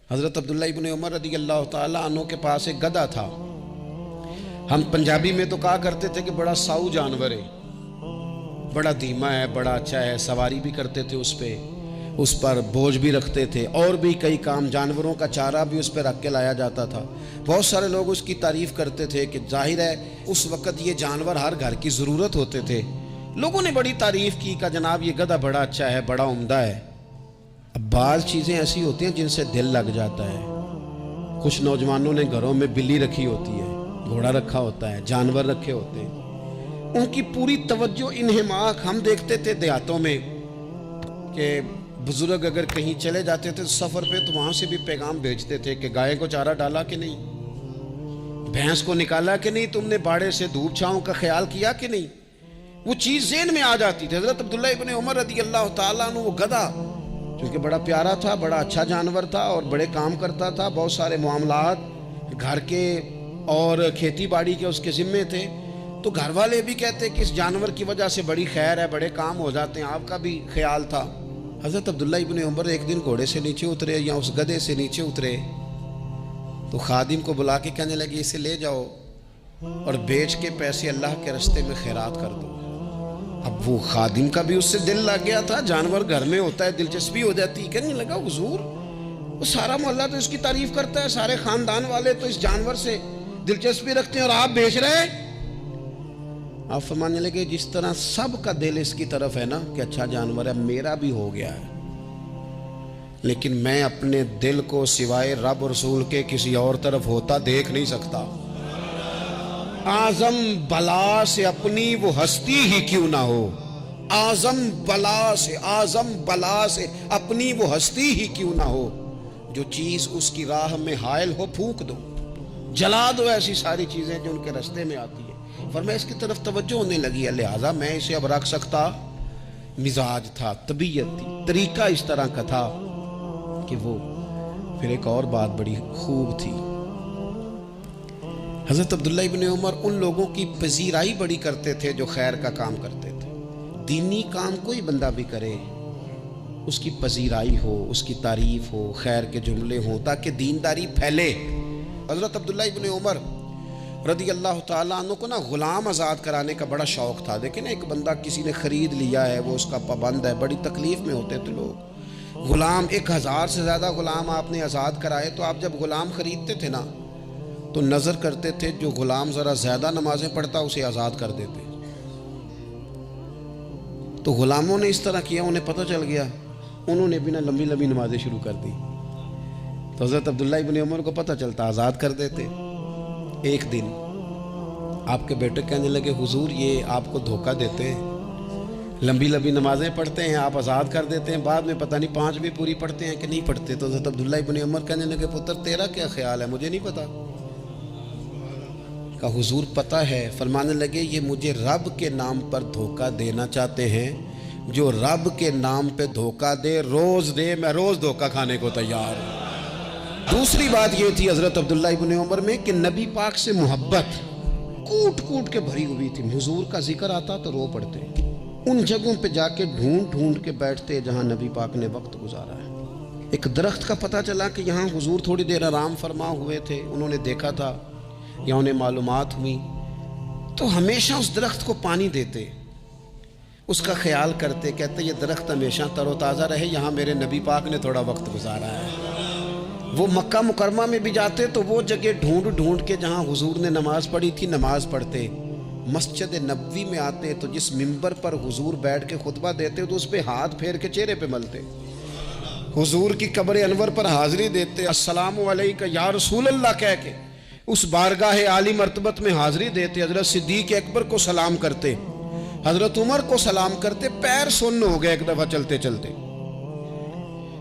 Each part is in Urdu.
حضرت عبداللہ ابن عمر رضی اللہ تعالیٰ عنہ کے پاس ایک گدھا تھا. ہم پنجابی میں تو کہا کرتے تھے کہ بڑا ساؤ جانور ہے، بڑا دھیما ہے، بڑا اچھا ہے، سواری بھی کرتے تھے اس پہ، اس پر بوجھ بھی رکھتے تھے، اور بھی کئی کام، جانوروں کا چارہ بھی اس پہ رکھ کے لایا جاتا تھا. بہت سارے لوگ اس کی تعریف کرتے تھے کہ ظاہر ہے اس وقت یہ جانور ہر گھر کی ضرورت ہوتے تھے. لوگوں نے بڑی تعریف کی کہ جناب یہ گدھا بڑا اچھا ہے، بڑا عمدہ ہے. اب بعض چیزیں ایسی ہوتی ہیں جن سے دل لگ جاتا ہے. کچھ نوجوانوں نے گھروں میں بلی رکھی ہوتی ہے، گھوڑا رکھا ہوتا ہے، جانور رکھے ہوتے ہیں. ان کی پوری توجہ انہماک ہم دیکھتے تھے دیہاتوں میں کہ بزرگ اگر کہیں چلے جاتے تھے سفر پہ تو وہاں سے بھی پیغام بھیجتے تھے کہ گائے کو چارہ ڈالا کہ نہیں، بھینس کو نکالا کہ نہیں، تم نے باڑے سے دھوپ چھاؤں کا خیال کیا کہ نہیں. وہ چیز ذہن میں آ جاتی تھی. حضرت عبداللہ ابن عمر رضی اللہ تعالیٰ عنہ وہ گدھا کیونکہ بڑا پیارا تھا، بڑا اچھا جانور تھا اور بڑے کام کرتا تھا، بہت سارے معاملات گھر کے اور کھیتی باڑی کے اس کے ذمے تھے. تو گھر والے بھی کہتے کہ اس جانور کی وجہ سے بڑی خیر ہے، بڑے کام ہو جاتے ہیں. آپ کا بھی خیال تھا. حضرت عبداللہ ابن عمر ایک دن گھوڑے سے نیچے اترے یا اس گدھے سے نیچے اترے تو خادم کو بلا کے کہنے لگے اسے لے جاؤ اور بیچ کے پیسے اللہ کے راستے میں خیرات کر دو. اب وہ خادم کا بھی اس سے دل لگ گیا تھا، جانور گھر میں ہوتا ہے دلچسپی ہو جاتی. کہنے لگا حضور وہ سارا محلہ تو اس کی تعریف کرتا ہے، سارے خاندان والے تو اس جانور سے دلچسپی رکھتے ہیں اور آپ بیچ رہے ہیں. آپ فرمانے لگے جس طرح سب کا دل اس کی طرف ہے نا کہ اچھا جانور ہے، میرا بھی ہو گیا ہے، لیکن میں اپنے دل کو سوائے رب رسول کے کسی اور طرف ہوتا دیکھ نہیں سکتا. اعظم بلا سے اپنی وہ ہستی ہی کیوں نہ ہو، اعظم بلا سے اپنی وہ ہستی ہی کیوں نہ ہو، جو چیز اس کی راہ میں حائل ہو پھونک دو، جلا دو ایسی ساری چیزیں جو ان کے راستے میں آتی ہیں. فرمایا اس کی طرف توجہ ہونے لگی ہے، لہٰذا میں اسے اب رکھ سکتا. مزاج تھا، طبیعت تھی، طریقہ اس طرح کا تھا کہ وہ. پھر ایک اور بات بڑی خوب تھی. حضرت عبداللہ ابن عمر ان لوگوں کی پذیرائی بڑی کرتے تھے جو خیر کا کام کرتے تھے. دینی کام کوئی بندہ بھی کرے اس کی پذیرائی ہو، اس کی تعریف ہو، خیر کے جملے ہوں تاکہ دینداری پھیلے. حضرت عبداللہ ابن عمر رضی اللہ تعالیٰ عنہ کو نا غلام آزاد کرانے کا بڑا شوق تھا. دیکھیں نا ایک بندہ کسی نے خرید لیا ہے، وہ اس کا پابند ہے، بڑی تکلیف میں ہوتے تھے لوگ. غلام 1000 سے زیادہ غلام آپ نے آزاد کرائے تو آپ جب غلام خریدتے تھے نا تو نظر کرتے تھے جو غلام ذرا زیادہ نمازیں پڑھتا اسے آزاد کر دیتے. تو غلاموں نے اس طرح کیا، انہیں پتہ چل گیا، انہوں نے بھی نا لمبی لمبی نمازیں شروع کر دی. تو حضرت عبداللہ ابن عمر کو پتہ چلتا، آزاد کر دیتے. ایک دن آپ کے بیٹے کہنے لگے حضور یہ آپ کو دھوکہ دیتے ہیں، لمبی لمبی نمازیں پڑھتے ہیں، آپ آزاد کر دیتے ہیں، بعد میں پتہ نہیں 5 بھی پوری پڑھتے ہیں کہ نہیں پڑھتے. تو حضرت عبداللہ ابن عمر کہنے لگے پتر تیرا کیا خیال ہے، مجھے نہیں پتا. کہا حضور پتہ ہے. فرمانے لگے یہ مجھے رب کے نام پر دھوکہ دینا چاہتے ہیں، جو رب کے نام پہ دھوکہ دے روز دے، میں روز دھوکہ کھانے کو تیار ہوں. دوسری بات یہ تھی حضرت عبداللہ ابن عمر میں کہ نبی پاک سے محبت کوٹ کوٹ کے بھری ہوئی تھی. حضور کا ذکر آتا تو رو پڑتے، ان جگہوں پہ جا کے ڈھونڈ ڈھونڈ کے بیٹھتے جہاں نبی پاک نے وقت گزارا ہے. ایک درخت کا پتہ چلا کہ یہاں حضور تھوڑی دیر آرام فرما ہوئے تھے، انہوں نے دیکھا تھا یا انہیں معلومات ہوئی تو ہمیشہ اس درخت کو پانی دیتے، اس کا خیال کرتے، کہتے یہ درخت ہمیشہ تر و تازہ رہے، یہاں میرے نبی پاک نے تھوڑا وقت گزارا ہے. وہ مکہ مکرمہ میں بھی جاتے تو وہ جگہ ڈھونڈ ڈھونڈ کے جہاں حضور نے نماز پڑھی تھی نماز پڑھتے. مسجد نبوی میں آتے تو جس ممبر پر حضور بیٹھ کے خطبہ دیتے تو اس پہ ہاتھ پھیر کے چہرے پہ ملتے. حضور کی قبر انور پر حاضری دیتے، السلام علیکہ یا رسول اللہ کہہ کے اس بارگاہ عالی مرتبت میں حاضری دیتے. حضرت صدیق اکبر کو سلام کرتے، حضرت عمر کو سلام کرتے. پیر سن ہو گئے ایک دفعہ چلتے چلتے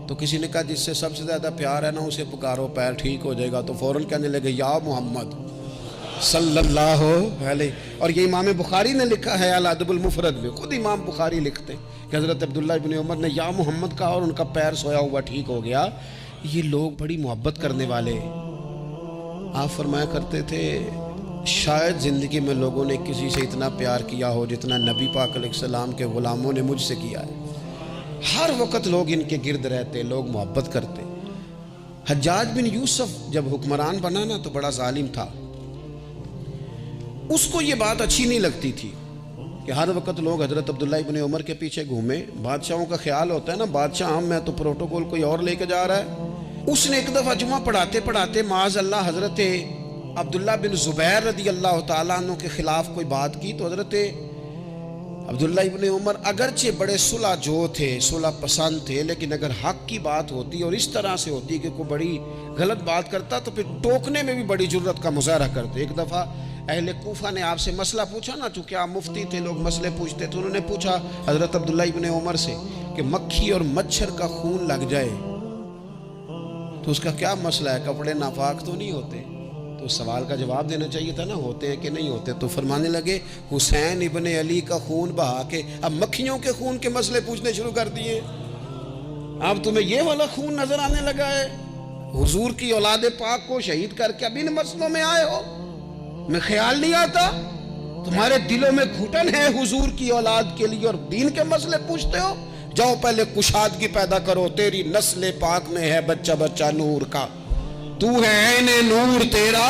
تو کسی نے کہا جس سے سب سے زیادہ پیار ہے نا اسے پکارو، پیر ٹھیک ہو جائے گا. تو فوراً کہنے لگے یا محمد صلی اللہ علیہ. اور یہ امام بخاری نے لکھا ہے الادب المفرد میں، خود امام بخاری لکھتے کہ حضرت عبداللہ ابن عمر نے یا محمد کہا اور ان کا پیر سویا ہوا ٹھیک ہو گیا. یہ لوگ بڑی محبت کرنے والے. آپ فرمایا کرتے تھے شاید زندگی میں لوگوں نے کسی سے اتنا پیار کیا ہو جتنا نبی پاک علیہ السلام کے غلاموں نے مجھ سے کیا ہے. ہر وقت لوگ ان کے گرد رہتے، لوگ محبت کرتے. حجاج بن یوسف جب حکمران بنا نا تو بڑا ظالم تھا. اس کو یہ بات اچھی نہیں لگتی تھی کہ ہر وقت لوگ حضرت عبداللہ ابن عمر کے پیچھے گھومیں. بادشاہوں کا خیال ہوتا ہے نا بادشاہ ہم میں تو پروٹوکول کوئی اور لے کے جا رہا ہے. اس نے ایک دفعہ جمعہ پڑھاتے پڑھاتے معاذ اللہ حضرت عبداللہ بن زبیر رضی اللہ تعالیٰ عنہ کے خلاف کوئی بات کی. تو حضرت عبداللہ ابن عمر اگرچہ بڑے صلح جو تھے، صلح پسند تھے، لیکن اگر حق کی بات ہوتی اور اس طرح سے ہوتی کہ کوئی بڑی غلط بات کرتا تو پھر ٹوکنے میں بھی بڑی جرت کا مظاہرہ کرتے. ایک دفعہ اہل کوفہ نے آپ سے مسئلہ پوچھا نا، چونکہ آپ مفتی تھے، لوگ مسئلے پوچھتے تھے. انہوں نے پوچھا حضرت عبداللہ ابن عمر سے کہ مکھی اور مچھر کا خون لگ جائے تو اس کا کیا مسئلہ ہے، کپڑے ناپاک تو نہیں ہوتے؟ تو اس سوال کا جواب دینا چاہیے تھا نا، ہوتے ہیں کہ نہیں ہوتے. تو فرمانے لگے حسین ابن علی کا خون بہا کے اب مکھیوں کے خون کے مسئلے پوچھنے شروع کر دیے. اب تمہیں یہ والا خون نظر آنے لگا ہے؟ حضور کی اولاد پاک کو شہید کر کے اب ان مسئلوں میں آئے ہو؟ میں خیال نہیں آتا تمہارے دلوں میں گھٹن ہے حضور کی اولاد کے لیے اور دین کے مسئلے پوچھتے ہو. جاؤ پہلے کشادگی پیدا کرو، تیری نسل پاک میں ہے بچہ بچہ نور کا، تو ہے عین نور تیرا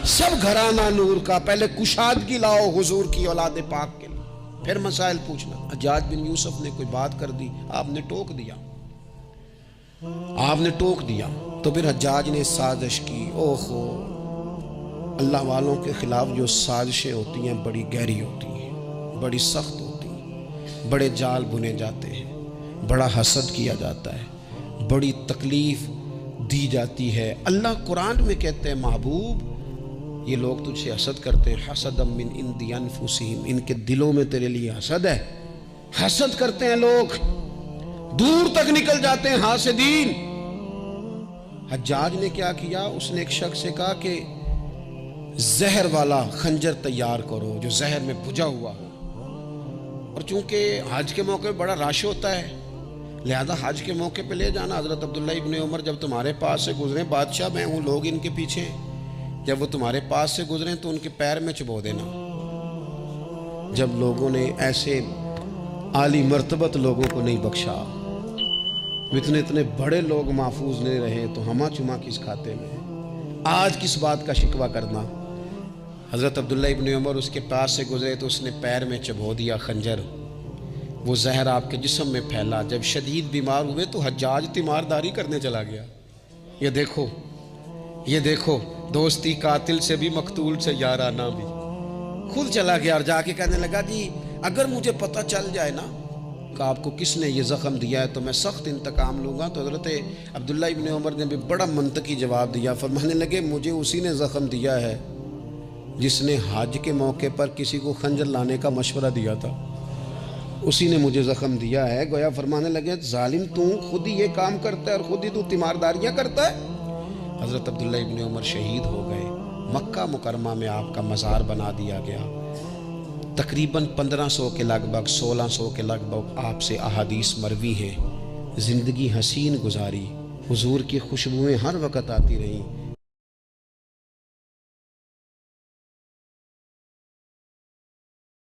سب گھرانہ نور کا. پہلے کشادگی لاؤ حضور کی اولاد پاک کے لیے، پھر مسائل پوچھنا. حجاج بن یوسف نے کوئی بات کر دی، آپ نے ٹوک دیا، آپ نے ٹوک دیا. تو پھر حجاج نے سازش کی. اوہو، اللہ والوں کے خلاف جو سازشیں ہوتی ہیں بڑی گہری ہوتی ہیں، بڑی سخت ہوتی ہیں، بڑے جال بنے جاتے ہیں، بڑا حسد کیا جاتا ہے، بڑی تکلیف دی جاتی ہے. اللہ قرآن میں کہتے ہیں محبوب یہ لوگ تجھ سے حسد کرتے ہیں، حسدا من عند انفسہم، ان کے دلوں میں تیرے لیے حسد ہے. حسد کرتے ہیں لوگ، دور تک نکل جاتے ہیں حاسدین. حجاج نے کیا کیا؟ اس نے ایک شخص سے کہا کہ زہر والا خنجر تیار کرو جو زہر میں بجھا ہوا ہو. اور چونکہ حج کے موقع پہ بڑا رش ہوتا ہے لہذا حج کے موقع پہ لے جانا. حضرت عبداللہ ابن عمر جب تمہارے پاس سے گزریں، بادشاہ میں ہوں، لوگ ان کے پیچھے، جب وہ تمہارے پاس سے گزریں تو ان کے پیر میں چبو دینا. جب لوگوں نے ایسے عالی مرتبت لوگوں کو نہیں بخشا، اتنے بڑے لوگ محفوظ نہیں رہے تو ہما چما کس کھاتے میں؟ آج کس بات کا شکوہ کرنا؟ حضرت عبداللہ ابن عمر اس کے پاس سے گزرے تو اس نے پیر میں چبو دیا خنجر. وہ زہر آپ کے جسم میں پھیلا. جب شدید بیمار ہوئے تو حجاج تیمارداری کرنے چلا گیا. یہ دیکھو، یہ دیکھو، دوستی قاتل سے بھی مقتول سے یارانہ بھی. خود چلا گیا اور جا کے کہنے لگا جی اگر مجھے پتہ چل جائے نا کہ آپ کو کس نے یہ زخم دیا ہے تو میں سخت انتقام لوں گا. تو حضرت عبداللہ ابن عمر نے بھی بڑا منطقی جواب دیا. فرمانے لگے مجھے اسی نے زخم دیا ہے جس نے حج کے موقع پر کسی کو خنجر لانے کا مشورہ دیا تھا، اسی نے مجھے زخم دیا ہے. گویا فرمانے لگے ظالم تو خود ہی یہ کام کرتا ہے اور خود ہی تو تیمارداریاں کرتا ہے. حضرت عبداللہ ابن عمر شہید ہو گئے. مکہ مکرمہ میں آپ کا مزار بنا دیا گیا. تقریباً 1500 کے لگ بھگ 1600 کے لگ بھگ آپ سے احادیث مروی ہیں. زندگی حسین گزاری، حضور کی خوشبوئیں ہر وقت آتی رہیں.